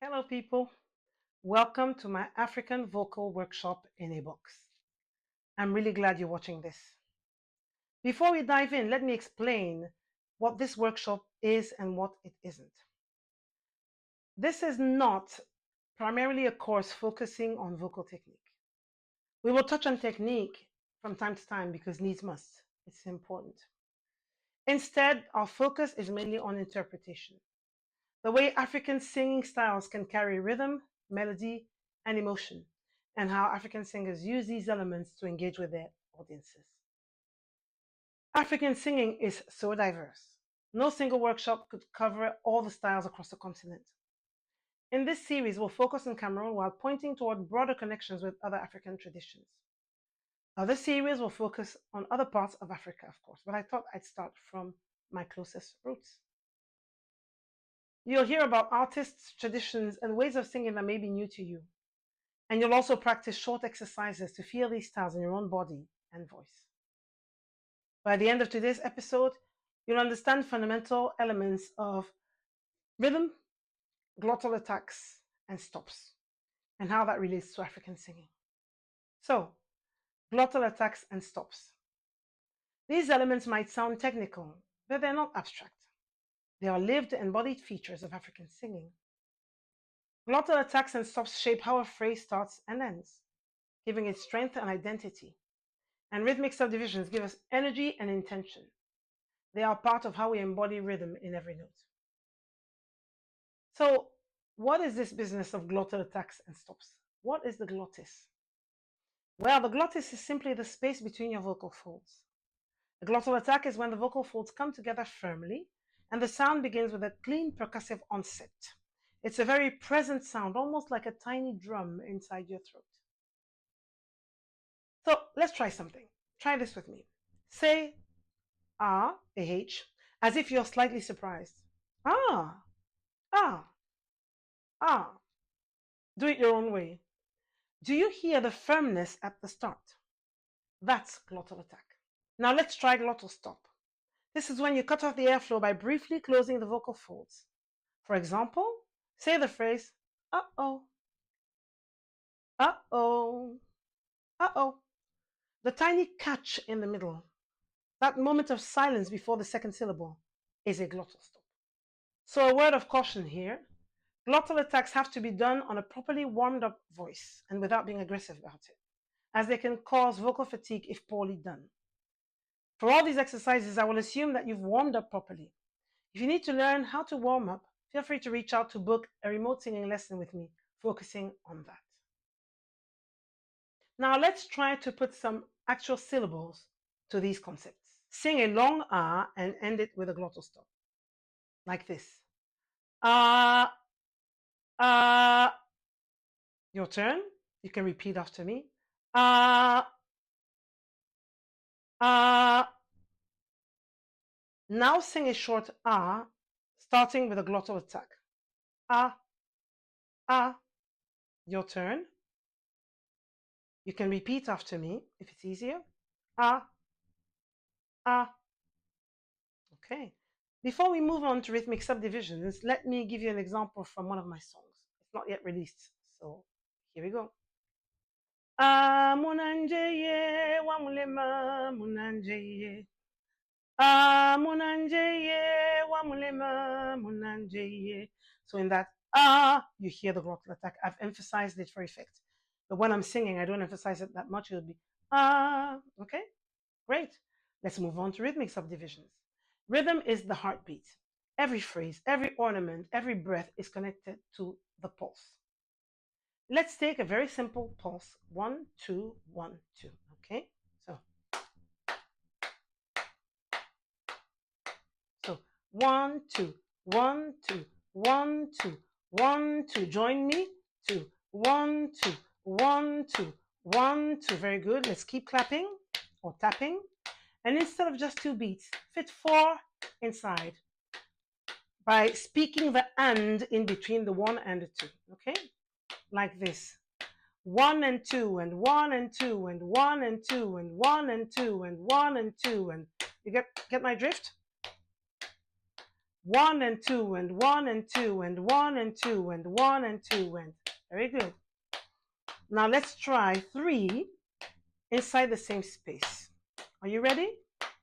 Hello, people. Welcome to my African vocal workshop in a box. I'm really glad you're watching this. Before we dive in, let me explain what this workshop is and what it isn't. This is not primarily a course focusing on vocal technique. We will touch on technique from time to time because needs must. It's important. Instead, our focus is mainly on interpretation. The way African singing styles can carry rhythm, melody, and emotion, and how African singers use these elements to engage with their audiences. African singing is so diverse. No single workshop could cover all the styles across the continent. In this series, we'll focus on Cameroon while pointing toward broader connections with other African traditions. Other series will focus on other parts of Africa, of course, but I thought I'd start from my closest roots. You'll hear about artists, traditions, and ways of singing that may be new to you. And you'll also practice short exercises to feel these styles in your own body and voice. By the end of today's episode, you'll understand fundamental elements of rhythm, glottal attacks, and stops, and how that relates to African singing. So, glottal attacks and stops. These elements might sound technical, but they're not abstract. They are lived, embodied features of African singing. Glottal attacks and stops shape how a phrase starts and ends, giving it strength and identity. And rhythmic subdivisions give us energy and intention. They are part of how we embody rhythm in every note. So, what is this business of glottal attacks and stops? What is the glottis? Well, the glottis is simply the space between your vocal folds. A glottal attack is when the vocal folds come together firmly and the sound begins with a clean percussive onset. It's a very present sound, almost like a tiny drum inside your throat. So let's try something. Try this with me. Say ah, ah, as if you're slightly surprised. Ah, ah, ah. Do it your own way. Do you hear the firmness at the start? That's glottal attack. Now let's try glottal stop. This is when you cut off the airflow by briefly closing the vocal folds. For example, say the phrase, uh-oh, uh-oh, uh-oh. The tiny catch in the middle, that moment of silence before the second syllable, is a glottal stop. So a word of caution here, glottal attacks have to be done on a properly warmed up voice and without being aggressive about it, as they can cause vocal fatigue if poorly done. For all these exercises, I will assume that you've warmed up properly. If you need to learn how to warm up, feel free to reach out to book a remote singing lesson with me, focusing on that. Now let's try to put some actual syllables to these concepts. Sing a long ah and end it with a glottal stop, like this. Ah, ah. Your turn. You can repeat after me. Ah, ah. Now sing a short ah, starting with a glottal attack. Ah, ah. Your turn. You can repeat after me if it's easier. Ah, ah. Okay. Before we move on to rhythmic subdivisions, let me give you an example from one of my songs. It's not yet released, so here we go. Ah, munanjeye, wamulema, munanjeye. Ah, munanjeye, wamulema, munanjeye. So in that ah, you hear the glottal attack. I've emphasized it for effect. But when I'm singing, I don't emphasize it that much. It'll be ah, okay? Great. Let's move on to rhythmic subdivisions. Rhythm is the heartbeat. Every phrase, every ornament, every breath is connected to the pulse. Let's take a very simple pulse. 1, 2, 1, 2. Okay? So 1, 2, 1, 2, 1, 2, 1, 2. Join me. 2, 1, 2, 1, 2, 1, 2. Very good. Let's keep clapping or tapping. And instead of just 2 beats, fit 4 inside by speaking the and in between the 1 and the 2. Okay? Like this. 1 and 2 and 1 and 2 and 1 and 2 and 1 and 2 and 1 and 2 and you get my drift? 1 and 2 and 1 and 2 and 1 and 2 and 1 and 2 and. Very good. Now let's try 3 inside the same space. Are you ready?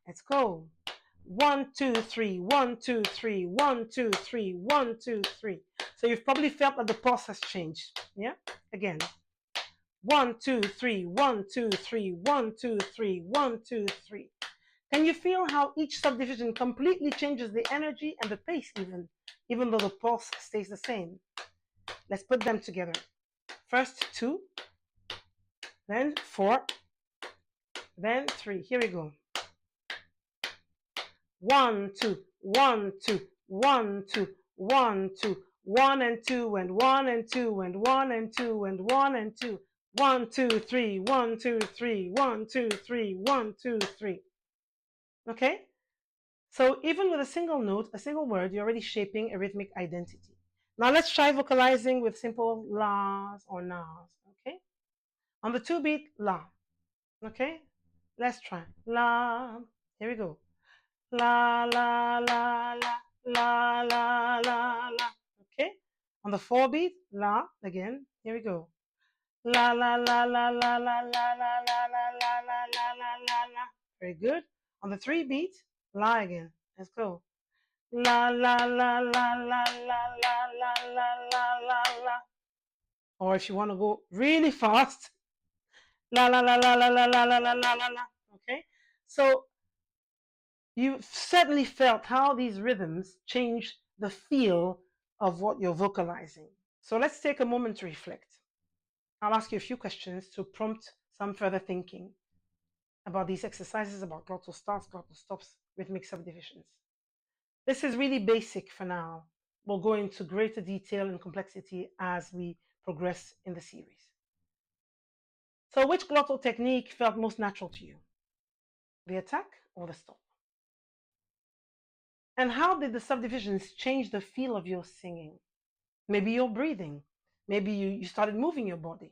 Let's go. 1, 2, 3, 1, 2, 3, 1, 2, 3, 1, 2, 3. So you've probably felt that the pulse has changed. Yeah? Again. 1, 2, 3, 1, 2, 3, 1, 2, 3, 1, 2, 3. Can you feel how each subdivision completely changes the energy and the pace even though the pulse stays the same? Let's put them together. First 2, then 4, then 3. Here we go. 1, 2, 1, 2, 1, 2, 1, 2, 1 and 2 and 1 and 2 and 1 and 2 and 1 and 2. 1, 2, 3, 1, 2, 3, 1, 2, 3, 1, 2, 3. Okay? So even with a single note, a single word, you're already shaping a rhythmic identity. Now let's try vocalizing with simple las or nas. Okay? On the 2 beat, la. Okay? Let's try. La. Here we go. La, la, la, la, la, la, la, la. Okay? On the 4 beat, la again. Here we go. La, la, la, la, la, la, la, la, la, la, la, la, la, la, la. Very good. On the 3 beat, la again. Let's go. La, la, la, la, la, la, la, la, la, la, la, la. Or if you want to go really fast, la, la, la, la, la, la, la, la, la, la, la. Okay? So you've certainly felt how these rhythms change the feel of what you're vocalizing. So let's take a moment to reflect. I'll ask you a few questions to prompt some further thinking about these exercises, about glottal starts, glottal stops, rhythmic subdivisions. This is really basic for now. We'll go into greater detail and complexity as we progress in the series. So which glottal technique felt most natural to you? The attack or the stop? And how did the subdivisions change the feel of your singing? Maybe your breathing. Maybe you started moving your body.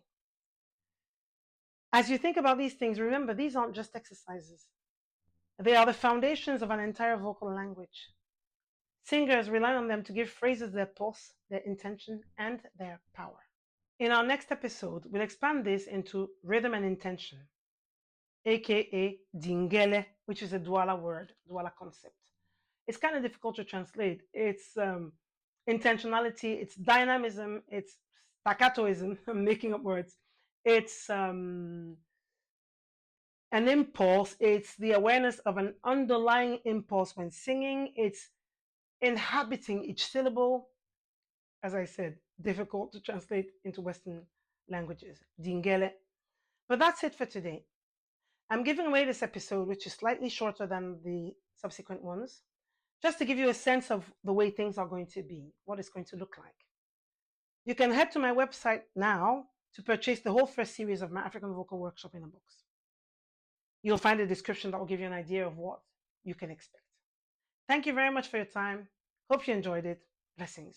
As you think about these things, remember, these aren't just exercises. They are the foundations of an entire vocal language. Singers rely on them to give phrases their pulse, their intention, and their power. In our next episode, we'll expand this into rhythm and intention, aka dingele, which is a Douala word, Douala concept. It's kind of difficult to translate. It's intentionality, it's dynamism, it's staccatoism, I'm making up words. It's an impulse, it's the awareness of an underlying impulse when singing, it's inhabiting each syllable. As I said, difficult to translate into Western languages, dingele. But that's it for today. I'm giving away this episode, which is slightly shorter than the subsequent ones, just to give you a sense of the way things are going to be, what it's going to look like. You can head to my website now to purchase the whole first series of my African Vocal Workshop in a box. You'll find a description that will give you an idea of what you can expect. Thank you very much for your time. Hope you enjoyed it. Blessings.